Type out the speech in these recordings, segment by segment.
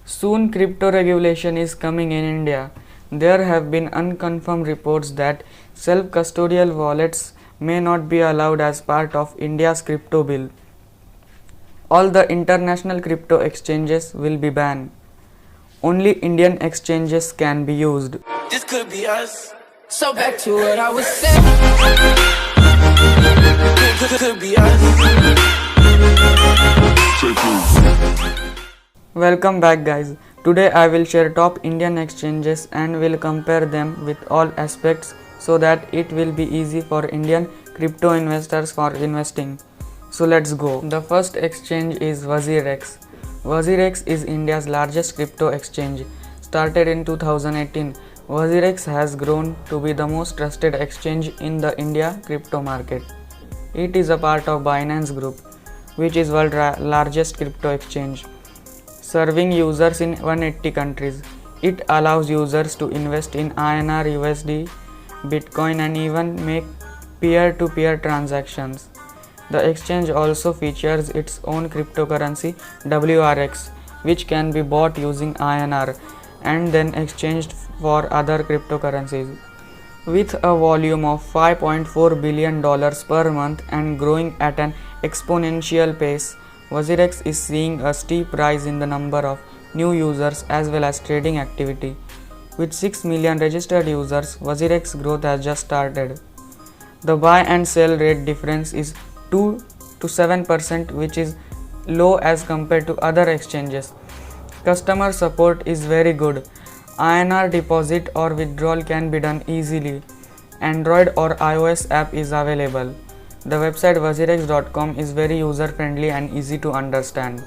Soon crypto regulation is coming in India. There have been unconfirmed reports that self-custodial wallets may not be allowed as part of India's crypto bill. All the international crypto exchanges will be banned. Only Indian exchanges can be used. This could be us. So back to what I was saying. Could be us. Welcome back guys. Today I will share top Indian exchanges and will compare them with all aspects so that it will be easy for Indian crypto investors for investing. So let's go. The first exchange is WazirX. WazirX is India's largest crypto exchange. Started in 2018, WazirX has grown to be the most trusted exchange in the India crypto market. It is a part of Binance Group, which is world's largest crypto exchange, serving users in 180 countries. It allows users to invest in INR, USD, Bitcoin and even make peer-to-peer transactions. The exchange also features its own cryptocurrency WRX, which can be bought using INR and then exchanged for other cryptocurrencies. With a volume of $5.4 billion per month and growing at an exponential pace, WazirX is seeing a steep rise in the number of new users as well as trading activity. With 6 million registered users, WazirX growth has just started. The buy and sell rate difference is 2 to 7%, which is low as compared to other exchanges. Customer support is very good. INR deposit or withdrawal can be done easily. Android or iOS app is available. The website wazirx.com is very user friendly and easy to understand.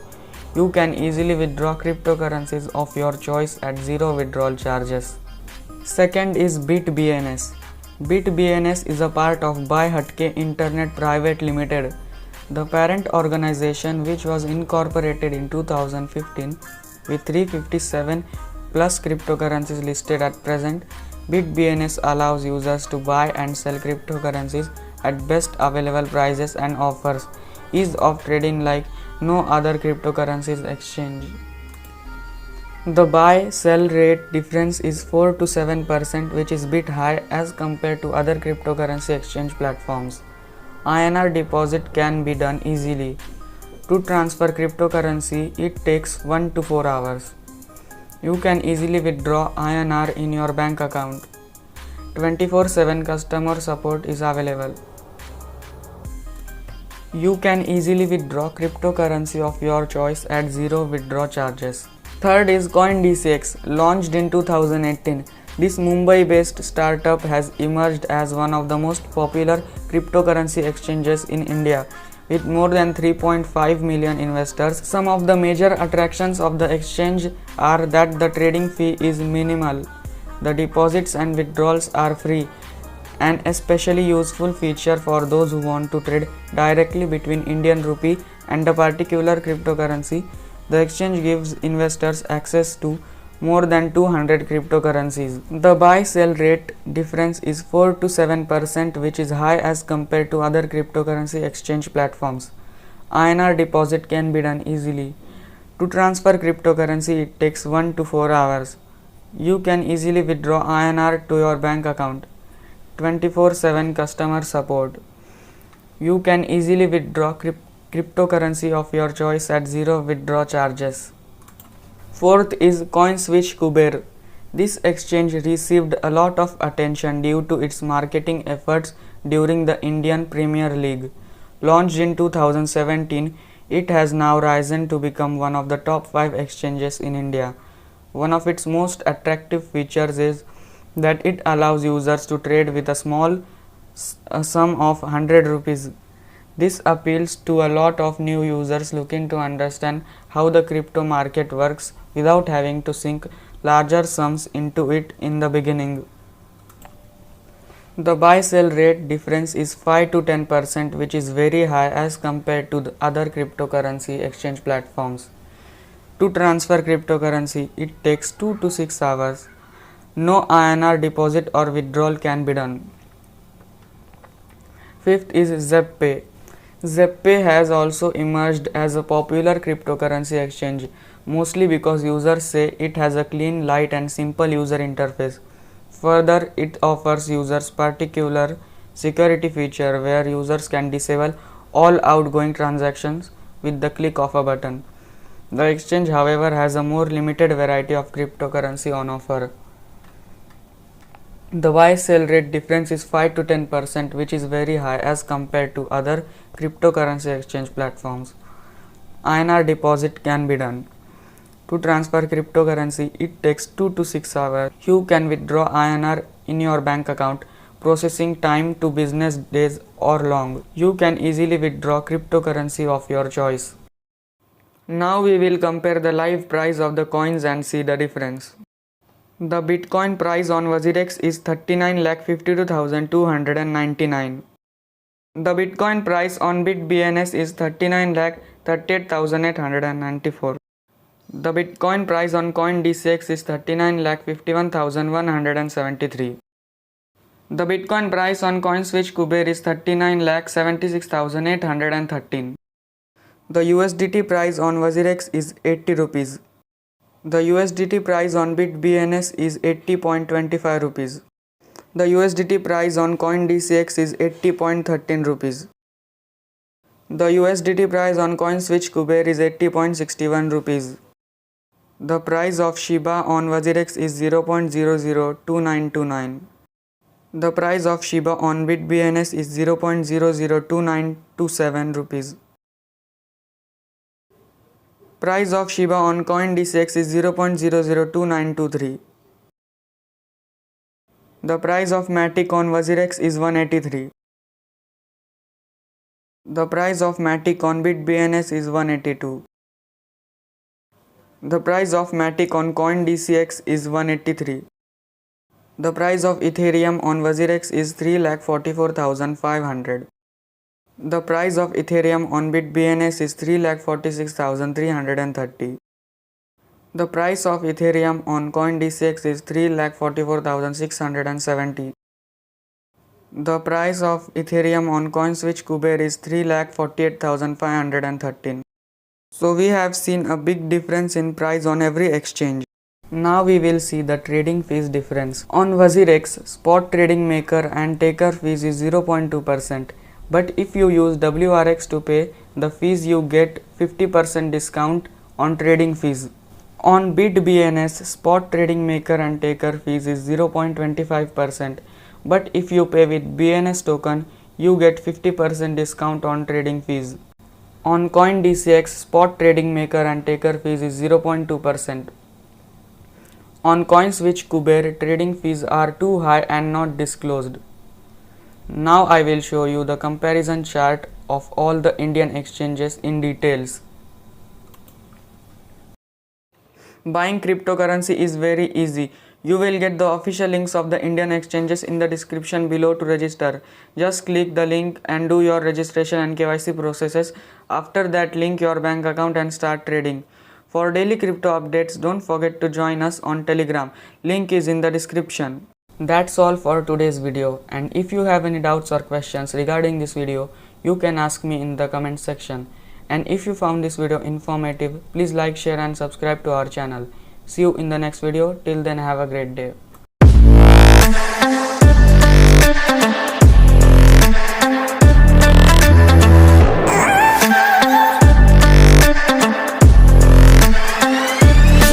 You can easily withdraw cryptocurrencies of your choice at zero withdrawal charges. Second is BitBNS. BitBNS is a part of BuyHatke Internet Private Limited, the parent organization which was incorporated in 2015 with 357 plus cryptocurrencies listed at present. BitBNS allows users to buy and sell cryptocurrencies at best available prices and offers ease of trading like no other cryptocurrencies exchange. The buy-sell rate difference is 4 to 7%, which is bit high as compared to other cryptocurrency exchange platforms. INR deposit can be done easily. To transfer cryptocurrency, it takes 1 to 4 hours. You can easily withdraw INR in your bank account. 24/7 customer support is available. You can easily withdraw cryptocurrency of your choice at zero withdrawal charges. Third is CoinDCX, launched in 2018. This Mumbai-based startup has emerged as one of the most popular cryptocurrency exchanges in India, with more than 3.5 million investors. Some of the major attractions of the exchange are that the trading fee is minimal, the deposits and withdrawals are free, an especially useful feature for those who want to trade directly between Indian rupee and a particular cryptocurrency. The exchange gives investors access to more than 200 cryptocurrencies. The buy-sell rate difference is 4 to 7%, which is high as compared to other cryptocurrency exchange platforms. INR deposit can be done easily. To transfer cryptocurrency, it takes 1 to 4 hours. You can easily withdraw INR to your bank account. 24/7 customer support. You can easily withdraw cryptocurrency of your choice at zero withdrawal charges. Fourth is CoinSwitch Kuber. This exchange received a lot of attention due to its marketing efforts during the Indian Premier League. Launched in 2017, it has now risen to become one of the top 5 exchanges in India. One of its most attractive features is that it allows users to trade with a small sum of 100 rupees. This appeals to a lot of new users looking to understand how the crypto market works without having to sink larger sums into it in the beginning. The buy-sell rate difference is 5 to 10%, which is very high as compared to the other cryptocurrency exchange platforms. To transfer cryptocurrency, it takes 2 to 6 hours. No INR deposit or withdrawal can be done. Fifth is ZebPay. ZebPay has also emerged as a popular cryptocurrency exchange mostly because users say it has a clean, light and simple user interface. Further, it offers users particular security feature where users can disable all outgoing transactions with the click of a button. The exchange, however, has a more limited variety of cryptocurrency on offer. The buy-sell rate difference is 5 to 10%, which is very high as compared to other cryptocurrency exchange platforms. INR deposit can be done. To transfer cryptocurrency, it takes 2 to 6 hours. You can withdraw INR in your bank account. Processing time to business days or long. You can easily withdraw cryptocurrency of your choice. Now we will compare the live price of the coins and see the difference. The Bitcoin price on WazirX is 39,52,299. The Bitcoin price on BitBNS is 39,38,894. The Bitcoin price on CoinDCX is 39,51,173. The Bitcoin price on CoinSwitch Kuber is 39,76,813. The USDT price on WazirX is 80 rupees. The USDT price on BitBNS is 80.25 rupees. The USDT price on CoinDCX is 80.13 rupees. The USDT price on CoinSwitch Kuber is 80.61 rupees. The price of Shiba on WazirX is 0.002929. The price of Shiba on BitBNS is 0.002927 rupees. Price of Shiba on CoinDCX is 0.002923. The price of Matic on WazirX is 183. The price of Matic on BitBNS is 182. The price of Matic on CoinDCX is 183. The price of Ethereum on WazirX is 3,44,500. The price of Ethereum on BitBNS is 3,46,330. The price of Ethereum on CoinDCX is 3,44,670. The price of Ethereum on CoinSwitch Kuber is 3,48,513. So we have seen a big difference in price on every exchange. Now we will see the trading fees difference. On WazirX, spot trading maker and taker fees is 0.2%. But if you use WRX to pay the fees, you get 50% discount on trading fees. On BitBNS, spot trading maker and taker fees is 0.25%. But if you pay with BNS token, you get 50% discount on trading fees. On CoinDCX, spot trading maker and taker fees is 0.2%. On CoinSwitch Kuber, trading fees are too high and not disclosed. Now I will show you the comparison chart of all the Indian exchanges in details. Buying cryptocurrency is very easy. You will get the official links of the Indian exchanges in the description below to register. Just click the link and do your registration and KYC processes. After that, link your bank account and start trading. For daily crypto updates, don't forget to join us on Telegram. Link is in the description. That's all for today's video, and if you have any doubts or questions regarding this video, you can ask me in the comment section. And if you found this video informative, please like, share and subscribe to our channel. See you in the next video. Till then, have a great day.